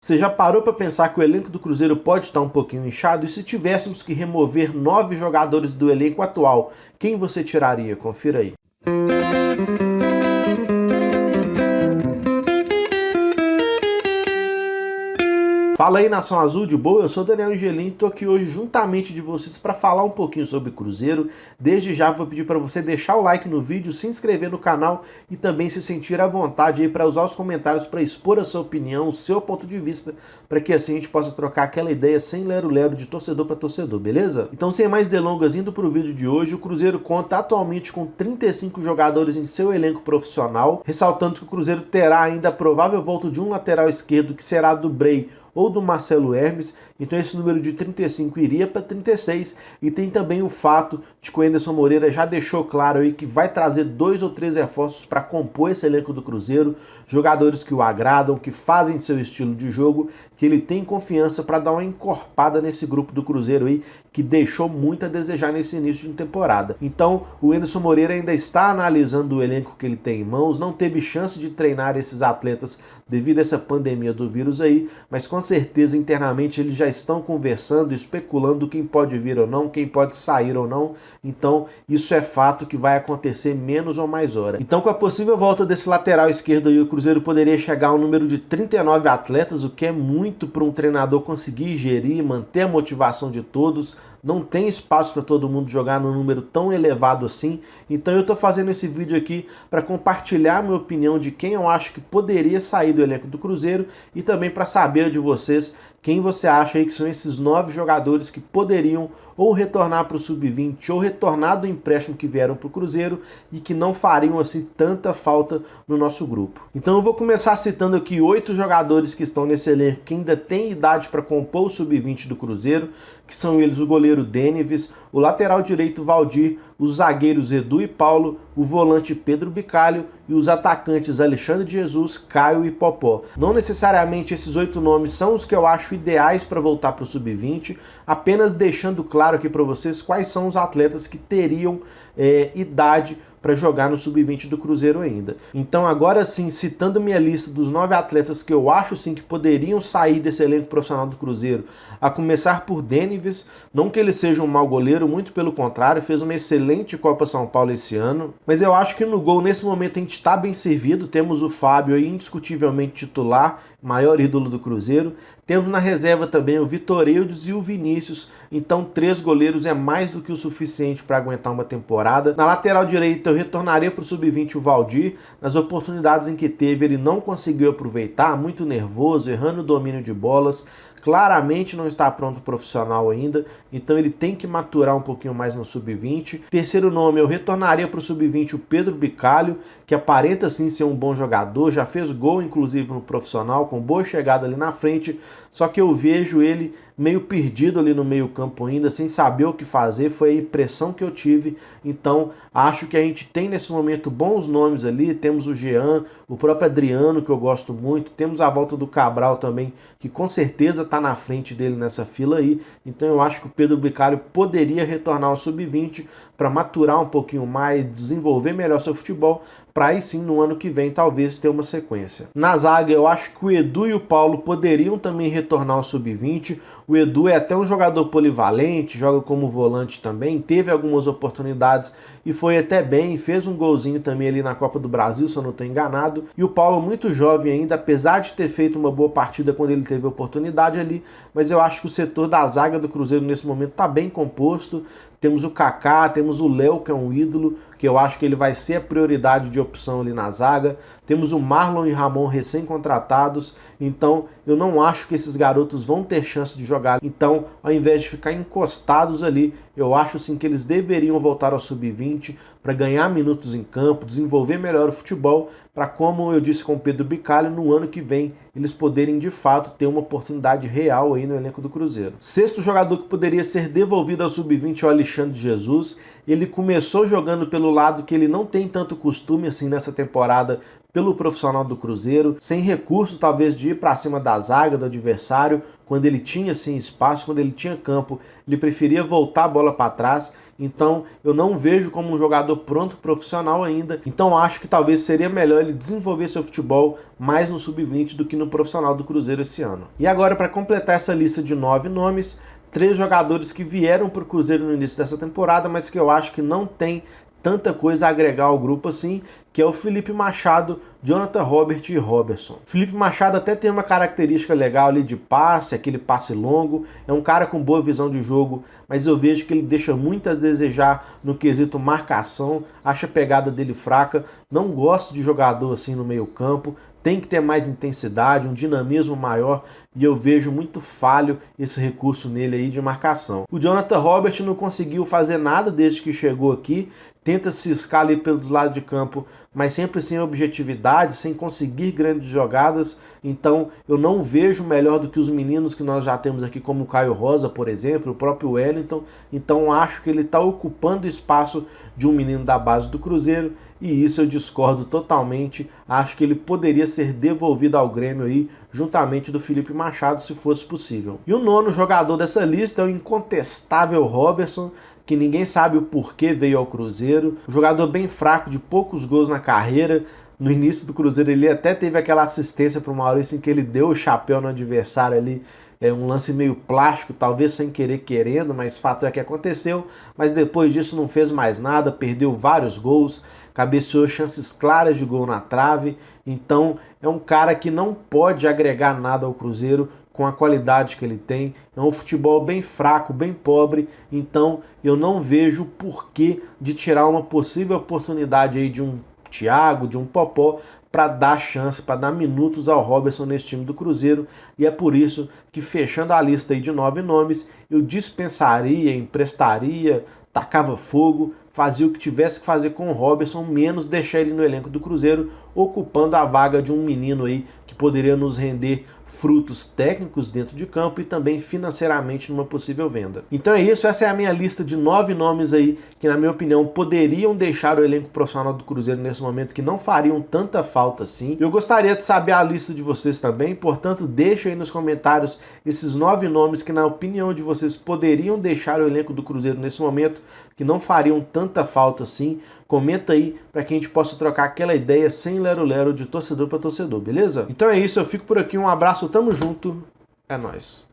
Você já parou para pensar que o elenco do Cruzeiro pode estar um pouquinho inchado? E se tivéssemos que remover 9 jogadores do elenco atual, quem você tiraria? Confira aí. Fala aí, Nação Azul, de boa? Eu sou Daniel Angelim e tô aqui hoje juntamente de vocês para falar um pouquinho sobre Cruzeiro. Desde já vou pedir para você deixar o like no vídeo, se inscrever no canal e também se sentir à vontade aí para usar os comentários para expor a sua opinião, o seu ponto de vista, para que assim a gente possa trocar aquela ideia sem lero-lero de torcedor para torcedor, beleza? Então, sem mais delongas, indo para o vídeo de hoje, o Cruzeiro conta atualmente com 35 jogadores em seu elenco profissional, ressaltando que o Cruzeiro terá ainda a provável volta de um lateral esquerdo que será do Brey ou do Marcelo Hermes, então esse número de 35 iria para 36, e tem também o fato de que o Anderson Moreira já deixou claro aí que vai trazer 2 ou 3 reforços para compor esse elenco do Cruzeiro, jogadores que o agradam, que fazem seu estilo de jogo, que ele tem confiança para dar uma encorpada nesse grupo do Cruzeiro aí, que deixou muito a desejar nesse início de temporada. Então o Anderson Moreira ainda está analisando o elenco que ele tem em mãos, não teve chance de treinar esses atletas devido a essa pandemia do vírus aí, mas com certeza internamente eles já estão conversando, especulando quem pode vir ou não, quem pode sair ou não. Então isso é fato que vai acontecer menos ou mais hora. Então, com a possível volta desse lateral esquerdo aí, o Cruzeiro poderia chegar ao número de 39 atletas, o que é muito para um treinador conseguir gerir, manter a motivação de todos. Não tem espaço para todo mundo jogar num número tão elevado assim. Então eu tô fazendo esse vídeo aqui para compartilhar a minha opinião de quem eu acho que poderia sair do elenco do Cruzeiro e também para saber de vocês quem você acha aí que são esses 9 jogadores que poderiam ou retornar para o Sub-20 ou retornar do empréstimo que vieram para o Cruzeiro e que não fariam assim tanta falta no nosso grupo. Então eu vou começar citando aqui 8 jogadores que estão nesse elenco que ainda tem idade para compor o Sub-20 do Cruzeiro, que são eles o goleiro Deneves, o lateral direito Valdir, os zagueiros Edu e Paulo, o volante Pedro Bicalho e os atacantes Alexandre de Jesus, Caio e Popó. Não necessariamente esses 8 nomes são os que eu acho ideais para voltar para o Sub-20, apenas deixando claro aqui para vocês quais são os atletas que teriam idade para jogar no Sub-20 do Cruzeiro ainda. Então agora sim, citando minha lista dos 9 atletas que eu acho sim que poderiam sair desse elenco profissional do Cruzeiro, a começar por Deneves, não que ele seja um mau goleiro, muito pelo contrário, fez uma excelente Copa São Paulo esse ano, mas eu acho que no gol nesse momento a gente está bem servido, temos o Fábio aí indiscutivelmente titular, maior ídolo do Cruzeiro, temos na reserva também o Vitor Eudes e o Vinícius, então 3 goleiros é mais do que o suficiente para aguentar uma temporada. Na lateral direita eu retornaria para o Sub-20 o Valdir, nas oportunidades em que teve ele não conseguiu aproveitar, muito nervoso, errando o domínio de bolas, claramente não está pronto profissional ainda, então ele tem que maturar um pouquinho mais no Sub-20. Terceiro nome, eu retornaria para o Sub-20 o Pedro Bicalho, que aparenta sim ser um bom jogador, já fez gol inclusive no profissional, com boa chegada ali na frente, só que eu vejo ele meio perdido ali no meio campo ainda, sem saber o que fazer, foi a impressão que eu tive. Então acho que a gente tem nesse momento bons nomes ali, temos o Jean, o próprio Adriano, que eu gosto muito, temos a volta do Cabral também, que com certeza está na frente dele nessa fila aí, então eu acho que o Pedro Bicalho poderia retornar ao Sub-20 para maturar um pouquinho mais, desenvolver melhor seu futebol, para aí sim no ano que vem talvez ter uma sequência. Na zaga eu acho que o Edu e o Paulo poderiam também retornar ao Sub-20, o Edu é até um jogador polivalente, joga como volante também, teve algumas oportunidades e foi até bem, fez um golzinho também ali na Copa do Brasil, se eu não estou enganado. E o Paulo muito jovem ainda, apesar de ter feito uma boa partida quando ele teve oportunidade ali, mas eu acho que o setor da zaga do Cruzeiro nesse momento está bem composto. Temos o Kaká, temos o Léo, que é um ídolo, que eu acho que ele vai ser a prioridade de opção ali na zaga. Temos o Marlon e Ramon recém-contratados, então eu não acho que esses garotos vão ter chance de jogar. Então, ao invés de ficar encostados ali, eu acho sim que eles deveriam voltar ao Sub-20 para ganhar minutos em campo, desenvolver melhor o futebol, para, como eu disse com o Pedro Bicalho, no ano que vem eles poderem de fato ter uma oportunidade real aí no elenco do Cruzeiro. Sexto jogador que poderia ser devolvido ao Sub-20 é o Alexandre de Jesus. Ele começou jogando pelo lado que ele não tem tanto costume assim nessa temporada pelo profissional do Cruzeiro, sem recurso talvez de ir para cima da zaga do adversário, quando ele tinha assim espaço, quando ele tinha campo, ele preferia voltar a bola para trás. então eu não vejo como um jogador pronto profissional ainda, então acho que talvez seria melhor ele desenvolver seu futebol mais no sub-20 do que no profissional do Cruzeiro esse ano. E agora, para completar essa lista de 9 nomes, 3 jogadores que vieram para o Cruzeiro no início dessa temporada, mas que eu acho que não tem tanta coisa a agregar ao grupo assim, que é o Felipe Machado, Jonathan Robert e Robertson. Felipe Machado até tem uma característica legal ali de passe, aquele passe longo, é um cara com boa visão de jogo, mas eu vejo que ele deixa muito a desejar no quesito marcação, acho a pegada dele fraca, não gosto de jogador assim no meio campo, tem que ter mais intensidade, um dinamismo maior, e eu vejo muito falho esse recurso nele aí de marcação. O Jonathan Robert não conseguiu fazer nada desde que chegou aqui, tenta ciscar ali pelos lados de campo, mas sempre sem objetividade, sem conseguir grandes jogadas, então eu não vejo melhor do que os meninos que nós já temos aqui, como o Caio Rosa, por exemplo, o próprio Wellington, então acho que ele está ocupando o espaço de um menino da base do Cruzeiro, e isso eu discordo totalmente, acho que ele poderia ser devolvido ao Grêmio aí, juntamente do Felipe Machado, se fosse possível. E o 9º jogador dessa lista é o incontestável Robertson, que ninguém sabe o porquê veio ao Cruzeiro, um jogador bem fraco, de poucos gols na carreira. No início do Cruzeiro ele até teve aquela assistência para o Maurício em que ele deu o chapéu no adversário ali, um lance meio plástico, talvez sem querer querendo, mas fato é que aconteceu, mas depois disso não fez mais nada, perdeu vários gols, cabeceou chances claras de gol na trave, então é um cara que não pode agregar nada ao Cruzeiro com a qualidade que ele tem, é um futebol bem fraco, bem pobre, então eu não vejo o porquê de tirar uma possível oportunidade aí de um Thiago, de um Popó, para dar chance, para dar minutos ao Robertson nesse time do Cruzeiro, e é por isso que, fechando a lista aí de 9 nomes, eu dispensaria, emprestaria, tacava fogo, fazia o que tivesse que fazer com o Robertson, menos deixar ele no elenco do Cruzeiro, ocupando a vaga de um menino aí que poderia nos render frutos técnicos dentro de campo e também financeiramente numa possível venda. Então é isso, essa é a minha lista de 9 nomes aí que, na minha opinião, poderiam deixar o elenco profissional do Cruzeiro nesse momento, que não fariam tanta falta assim. Eu gostaria de saber a lista de vocês também, portanto deixa aí nos comentários esses 9 nomes que, na opinião de vocês, poderiam deixar o elenco do Cruzeiro nesse momento, que não fariam tanta falta assim. Comenta aí para que a gente possa trocar aquela ideia sem lero-lero, de torcedor para torcedor, beleza? Então é isso, eu fico por aqui, um abraço, tamo junto, é nóis.